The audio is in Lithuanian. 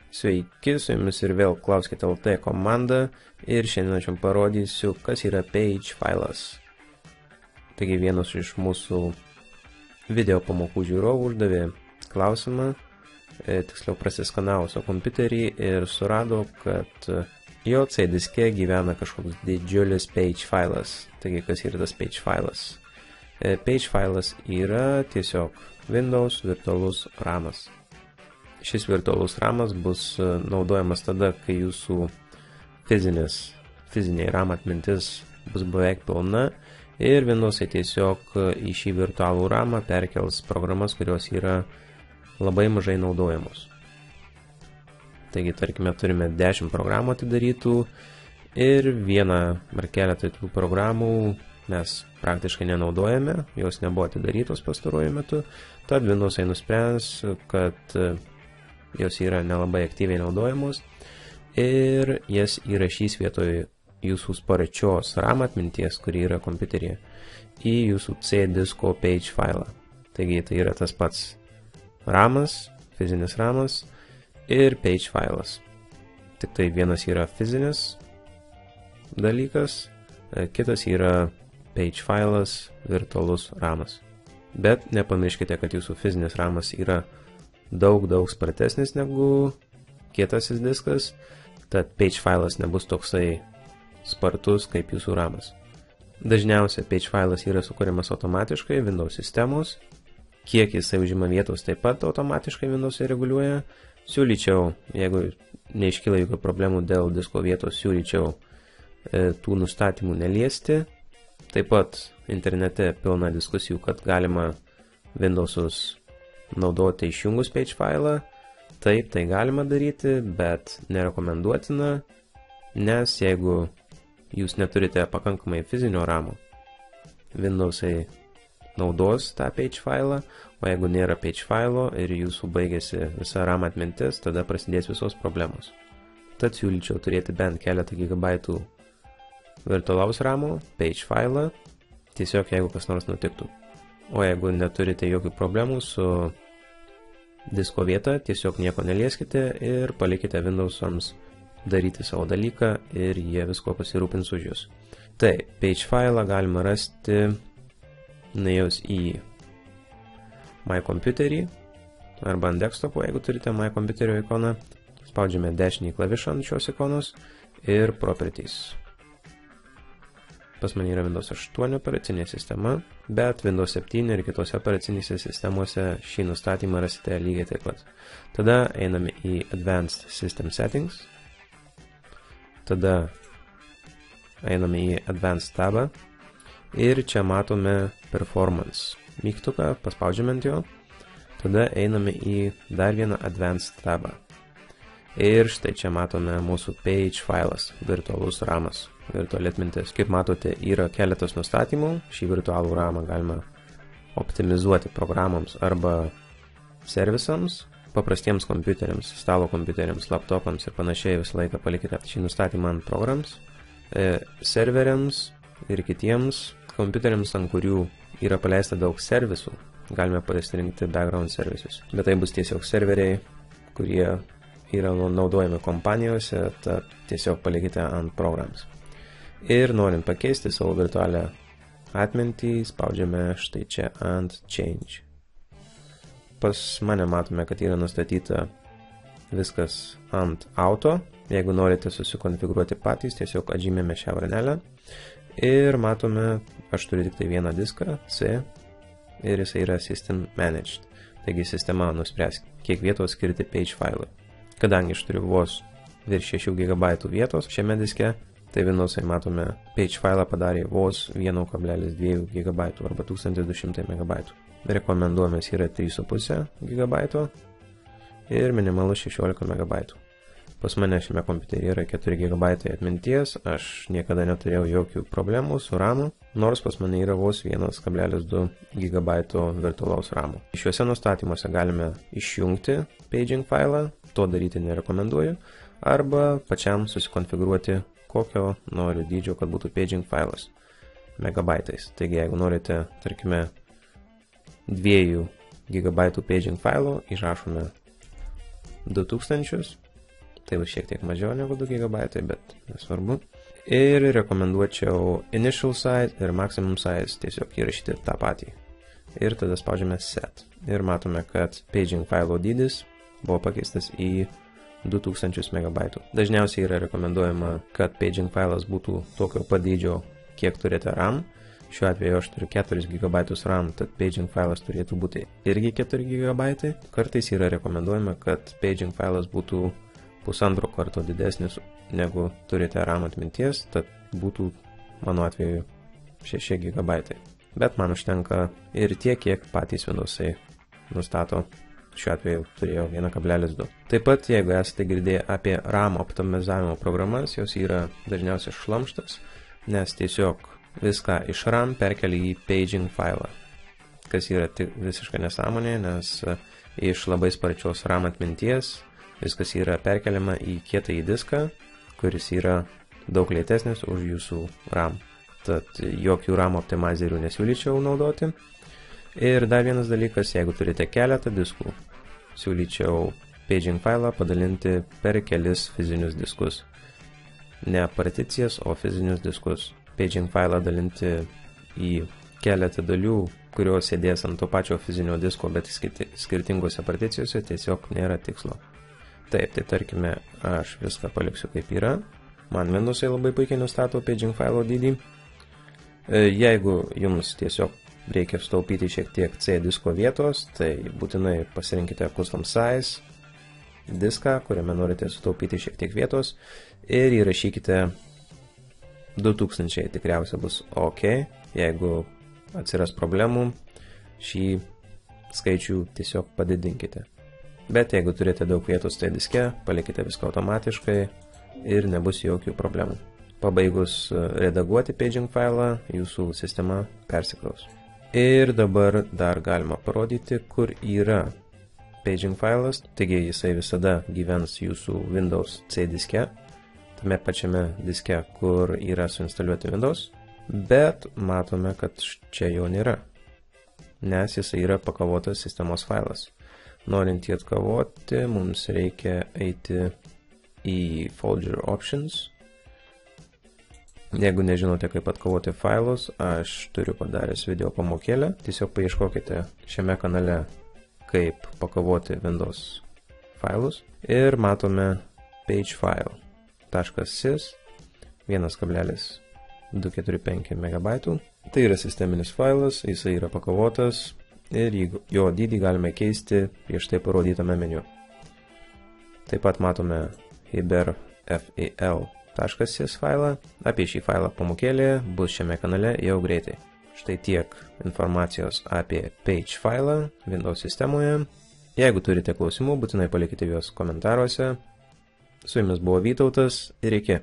Sveiki, su jumis ir vėl Klauskite LT komanda ir šiandien aš jums parodysiu, kas yra page failas. Taigi vienas iš mūsų video pamokų žiūrovų uždavė klausimą, tiksliau prasiskanavo savo kompiuterį ir surado, kad jo C diske gyvena kažkoks didžiulis page failas. Taigi kas yra tas page failas? Page failas yra tiesiog Windows virtualus ramas. Šis virtualus ramas bus naudojamas tada, kai jūsų fizinė RAM atmintis bus beveik pilna ir Windows'ai tiesiog į šį virtualų ramą perkels programas, kurios yra labai mažai naudojamos. Taigi, tarkime, turime 10 programų atidarytų ir vieną ar keletą tų programų mes praktiškai nenaudojame, jos nebuvo atidarytos pastaruoju metu, tad Windows'ai nuspręs, kad jos yra nelabai aktyviai naudojamos ir jas įrašys vietoj jūsų sparčios RAM atminties, kuri yra kompiuteryje, į jūsų C disko page failą. Taigi tai yra tas pats ramas, fizinis ramas ir page failas. Tik tai vienas yra fizinis dalykas, kitas yra page failas, virtualus ramas. Bet nepamirškite, kad jūsų fizinis ramas yra daug spartesnis negu kietasis diskas, tad page failas nebus toksai spartus kaip jūsų ramas. Dažniausiai page failas yra sukuriamas automatiškai Windows sistemos, kiek jisai užima vietos taip pat automatiškai Windows reguliuoja. Siūlyčiau, jeigu neiškyla jokių problemų dėl disko vietos, siūlyčiau tų nustatymų neliesti. Taip pat internete pilna diskusijų, kad galima Windowsus naudoti išjungus page failą. Taip, tai galima daryti, bet nerekomenduotina, nes jeigu jūs neturite pakankamai fizinio ramo, Windowsai naudos tą page failą, o jeigu nėra page failo ir jūsų baigėsi visa RAM atmintis, tada prasidės visos problemos. Tad siūlyčiau turėti bent keletą gigabaitų virtualaus ramo, page failą, tiesiog jeigu kas nors nutiktų. O jeigu neturite jokių problemų su disko vieta, tiesiog nieko nelieskite ir palikite Windowsams daryti savo dalyką ir jie visko pasirūpins už jūs. Tai, page failą galima rasti nuėjus į My Computerį arba ant desktopo, jeigu turite My Computerio ikoną. Spaudžiame dešinį klavišą ant šios ikonos ir Properties. Pas mane yra Windows 8 operacinė sistema, bet Windows 7 ir kitose operacinėse sistemose šį nustatymą rasite lygiai taip pat. Tada einame į Advanced System Settings, tada einame į Advanced tabą ir čia matome Performance mygtuką, paspaudžiame ant jo, tada einame į dar vieną Advanced tabą. Ir štai čia matome mūsų page failas, virtualus ramas, virtuali atmintis. Kaip matote, yra keletas nustatymų. Šį virtualų ramą galima optimizuoti programoms arba servisams, paprastiems kompiuteriams, stalo kompiuteriams, laptopams ir panašiai. Visą laiką palikite šį nustatymą ant programs, serveriams ir kitiems kompiuteriams, ant kurių yra paleista daug servisų. Galime pasirinkti background services. Bet tai bus tiesiog serveriai, kurie yra naudojami kompanijose, tad tiesiog palikite ant programs. Ir norint pakeisti savo virtualią atmintį, spaudžiame štai čia ant Change. Pas mane matome, kad yra nustatyta viskas ant Auto. Jeigu norite susikonfigūruoti patys, tiesiog atžymėme šią varnelę. Ir matome, aš turiu tik tai vieną diską, C, ir jisai yra System Managed. Taigi sistema nuspręs, kiek vietos skirti page failui. Kadangi aš turiu vos virš 6 GB vietos šiame diske, tai Windowsai matome page failą padarė vos 1,2 GB arba 1200 MB. Rekomenduojamas yra 3,5 GB ir minimalus 16 MB. Pas mane šiame kompiuteryje yra 4 GB atminties, aš niekada neturėjau jokių problemų su ramu, nors pas mane yra vos 1,2 GB virtualaus ramo. Šiuose nustatymuose galime išjungti paging failą, to daryti nerekomenduoju, arba pačiam susikonfigūruoti, kokio noriu dydžio, kad būtų paging failas megabaitais. Taigi, jeigu norite, tarkime, 2 GB paging failo, išrašome 2000 Tai bus šiek tiek mažiau negu 2 GB, bet nesvarbu. Ir rekomenduočiau initial size ir maximum size tiesiog įrašyti tą patį. Ir tada spaudžiame set. Ir matome, kad paging failo dydis buvo pakeistas į 2000 MB. Dažniausiai yra rekomenduojama, kad paging failas būtų tokio pat dydžio, kiek turite RAM. Šiuo atveju aš turiu 4 GB RAM, tad paging failas turėtų būti irgi 4 GB. Kartais yra rekomenduojama, kad paging failas būtų 1,5 karto didesnis negu turite RAM atminties, tad būtų mano atveju 6 GB. Bet man užtenka ir tiek, kiek patys Windowsai nustato. Šiuo atveju turėjau 1,2. Taip pat, jeigu esate girdėję apie RAM optimizavimo programas, jos yra dažniausiai šlamštas, nes tiesiog viską iš RAM perkelia į paging failą, kas yra visiška nesąmonė, nes iš labai sparčios RAM atminties viskas yra perkeliama į kietąjį diską, kuris yra daug lėtesnis už jūsų RAM. Tad jokių RAM optimizerių nesiūlyčiau naudoti. Ir dar vienas dalykas, jeigu turite keletą diskų, siūlyčiau paging failą padalinti per kelis fizinius diskus. Ne particijas, o fizinius diskus. Paging failą dalinti į keletą dalių, kurios sėdės ant to pačio fizinio disko, bet skirtingose particijose tiesiog nėra tikslo. Taip, tai tarkime, aš viską paliksiu kaip yra. Man Windowsai labai puikiai nustato paging failo dydį. Jeigu jums tiesiog reikia sutaupyti šiek tiek C disko vietos, tai būtinai pasirinkite custom size diską, kuriame norite sutaupyti šiek tiek vietos ir įrašykite 2000, tikriausiai bus OK. Jeigu atsiras problemų, šį skaičių tiesiog padidinkite. Bet jeigu turite daug vietos tai diske, palikite viską automatiškai ir nebus jokių problemų. Pabaigus redaguoti paging failą, jūsų sistema persikraus. Ir dabar dar galima parodyti, kur yra paging failas. Taigi jisai visada gyvens jūsų Windows C diske, tame pačiame diske, kur yra suinstaliuoti Windows. Bet matome, kad čia jo nėra, nes jisai yra pakavotas sistemos failas. Norint jį atkavoti, mums reikia eiti į Folder Options. Jeigu nežinote, kaip atkavoti failus, aš turiu padaręs video pamokėlę. Tiesiog paieškokite šiame kanale, kaip pakavoti Windows failus. Ir matome pagefile.sys 1,245 MB. Tai yra sisteminis failas, jisai yra pakavotas ir jo dydį galime keisti prieš tai parodytame meniu. Taip pat matome hiberfil.sys failą. Apie šį failą pamokėlė bus šiame kanale jau greitai. Štai tiek informacijos apie page failą Windows sistemoje. Jeigu turite klausimų, būtinai palikite juos komentaruose. Su jumis buvo Vytautas ir iki.